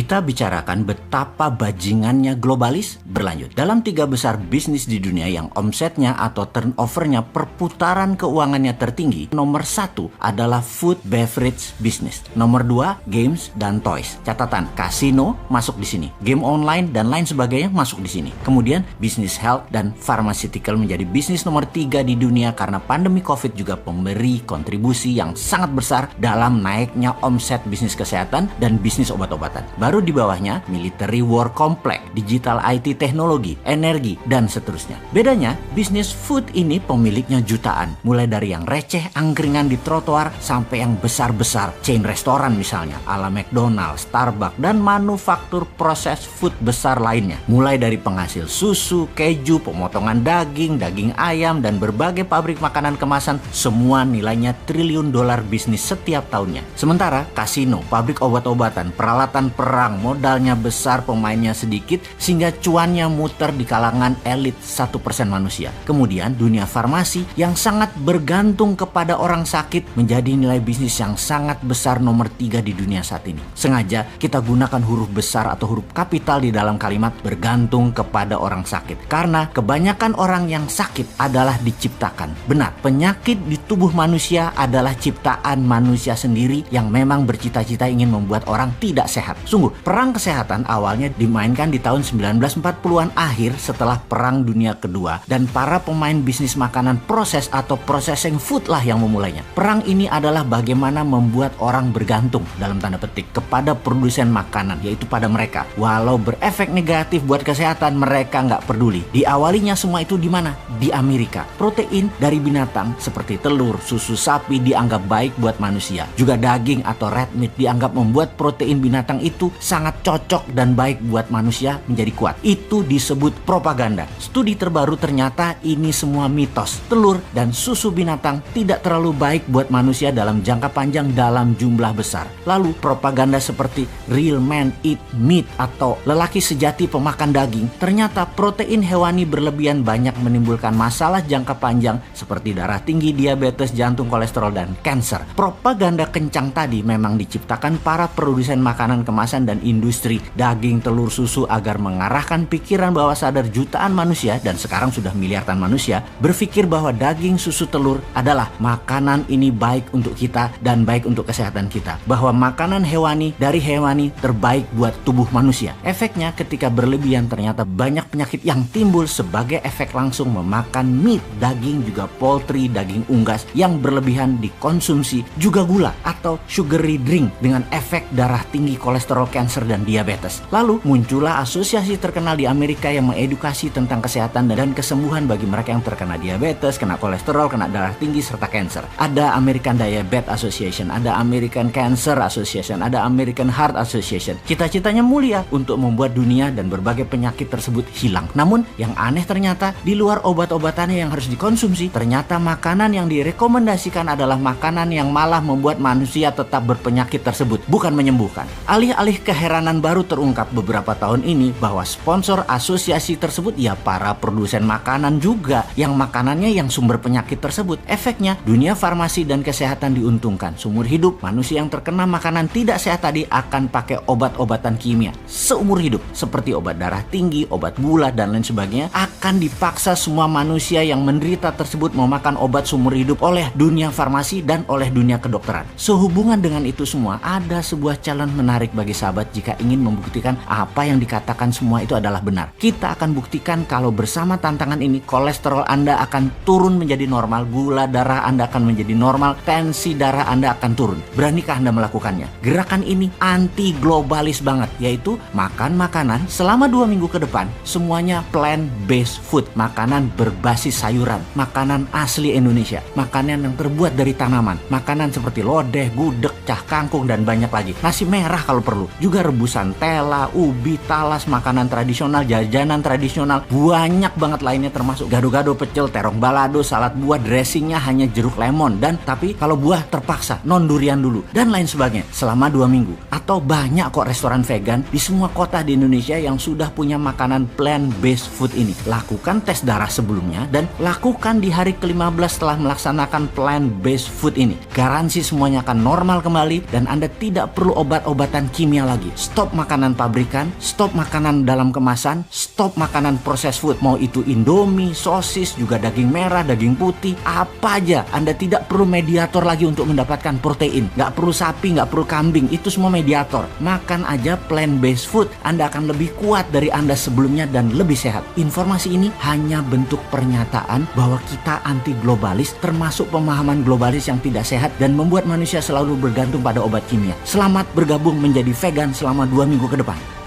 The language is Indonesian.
kita bicarakan betapa bajingannya globalis berlanjut. Dalam 3 besar bisnis di dunia yang omsetnya atau turnovernya perputaran keuangannya tertinggi, nomor 1 adalah food beverage business. Nomor 2, games dan toys. Catatan, kasino masuk di sini. Game online dan lain sebagainya masuk di sini. Kemudian bisnis health dan pharmaceutical menjadi bisnis nomor 3 di dunia karena pandemi COVID juga memberi kontribusi yang sangat besar dalam naiknya omset bisnis kesehatan dan bisnis obat-obatan. Baru di bawahnya, military war complex, digital IT teknologi, energi, dan seterusnya. Bedanya, bisnis food ini pemiliknya jutaan. Mulai dari yang receh, angkringan di trotoar, sampai yang besar-besar, chain restoran misalnya, ala McDonald's, Starbucks, dan manufaktur proses food besar lainnya. Mulai dari penghasil susu, keju, pemotongan daging, daging ayam, dan berbagai pabrik makanan kemasan, semua nilainya triliun dolar bisnis setiap tahunnya. Sementara, kasino, pabrik obat-obatan, peralatan perang, modalnya besar, pemainnya sedikit, sehingga cuannya muter di kalangan elit 1% manusia. Kemudian dunia farmasi yang sangat bergantung kepada orang sakit menjadi nilai bisnis yang sangat besar nomor 3 di dunia saat ini. Sengaja kita gunakan huruf besar atau huruf kapital di dalam kalimat bergantung kepada orang sakit. Karena kebanyakan orang yang sakit adalah diciptakan. Benar, penyakit di tubuh manusia adalah ciptaan manusia sendiri yang memang bercita-cita ingin membuat orang tidak sehat. Sungguh, perang kesehatan awalnya dimainkan di tahun 1940-an akhir setelah Perang Dunia Kedua, dan para pemain bisnis makanan proses atau processing food lah yang memulainya. Perang ini adalah bagaimana membuat orang bergantung dalam tanda petik kepada produsen makanan, yaitu pada mereka. Walau berefek negatif buat kesehatan, mereka nggak peduli. Diawalinya semua itu di mana? Di Amerika. Protein dari binatang seperti telur, susu sapi dianggap baik buat manusia. Juga daging atau red meat dianggap membuat protein binatang itu sangat cocok dan baik buat manusia menjadi kuat. Itu disebut propaganda. Studi terbaru ternyata ini semua mitos. Telur dan susu binatang tidak terlalu baik buat manusia dalam jangka panjang dalam jumlah besar. Lalu propaganda seperti real man eat meat atau lelaki sejati pemakan daging, ternyata protein hewani berlebihan banyak menimbulkan masalah jangka panjang seperti darah tinggi, diabetes, jantung, kolesterol, dan kanker. Propaganda kencang tadi memang diciptakan para produsen makanan kemasan dan industri daging, telur, susu agar mengarahkan pikiran bawah sadar jutaan manusia, dan sekarang sudah miliaran manusia, berpikir bahwa daging, susu, telur adalah makanan ini baik untuk kita dan baik untuk kesehatan kita. Bahwa makanan hewani dari hewani terbaik buat tubuh manusia. Efeknya ketika berlebihan ternyata banyak penyakit yang timbul sebagai efek langsung memakan meat, daging, juga poultry, daging unggas yang berlebihan dikonsumsi, juga gula atau sugary drink dengan efek darah tinggi, kolesterol, kanker, dan diabetes. Lalu muncullah asosiasi terkenal di Amerika yang mengedukasi tentang kesehatan dan kesembuhan bagi mereka yang terkena diabetes, kena kolesterol, kena darah tinggi, serta kanker. Ada American Diabetes Association, ada American Cancer Association, ada American Heart Association. Cita-citanya mulia untuk membuat dunia dan berbagai penyakit tersebut hilang. Namun yang aneh ternyata di luar obat-obatannya yang harus dikonsumsi, ternyata makanan yang direkomendasikan adalah makanan yang malah membuat manusia tetap berpenyakit tersebut, bukan menyembuhkan. Alih-alih keheranan baru terungkap beberapa tahun ini bahwa sponsor asosiasi tersebut ya para produsen makanan juga yang makanannya yang sumber penyakit tersebut. Efeknya dunia farmasi dan kesehatan diuntungkan. Seumur hidup manusia yang terkena makanan tidak sehat tadi akan pakai obat-obatan kimia seumur hidup seperti obat darah tinggi, obat gula, dan lain sebagainya. Akan dipaksa semua manusia yang menderita tersebut memakan obat seumur hidup oleh dunia farmasi dan oleh dunia kedokteran. Sehubungan dengan itu semua, ada sebuah challenge menarik bagi sahabat jika ingin membuktikan apa yang dikatakan semua itu adalah benar. Kita akan buktikan kalau bersama tantangan ini kolesterol Anda akan turun menjadi normal, gula darah Anda akan menjadi normal, tensi darah Anda akan turun. Beranikah Anda melakukannya? Gerakan ini anti globalis banget, yaitu makan makanan selama 2 minggu ke depan semuanya plant-based food, makanan berbasis sayuran, makanan asli Indonesia, makanan yang terbuat dari tanaman, makanan seperti lodeh, gudeg, cah kangkung, dan banyak lagi. Nasi merah kalau perlu, juga rebusan tela, ubi, talas, makanan tradisional, jajanan tradisional, banyak banget lainnya termasuk gado-gado, pecel, terong balado, salad buah, dressingnya hanya jeruk lemon, dan tapi kalau buah terpaksa non durian dulu, dan lain sebagainya selama 2 minggu. Atau banyak kok restoran vegan di semua kota di Indonesia yang sudah punya makanan plant-based food ini. Lakukan tes darah sebelumnya dan lakukan di hari ke-15 setelah melaksanakan plant-based food ini. Garansi semuanya akan normal kembali dan Anda tidak perlu obat-obatan kimia lagi. lagi. Stop makanan pabrikan, stop makanan dalam kemasan, stop makanan processed food. Mau itu Indomie, sosis, juga daging merah, daging putih, apa aja. Anda tidak perlu mediator lagi untuk mendapatkan protein. Nggak perlu sapi, nggak perlu kambing. Itu semua mediator. Makan aja plant-based food. Anda akan lebih kuat dari Anda sebelumnya dan lebih sehat. Informasi ini hanya bentuk pernyataan bahwa kita anti globalis, termasuk pemahaman globalis yang tidak sehat dan membuat manusia selalu bergantung pada obat kimia. Selamat bergabung menjadi vegan selama 2 minggu ke depan.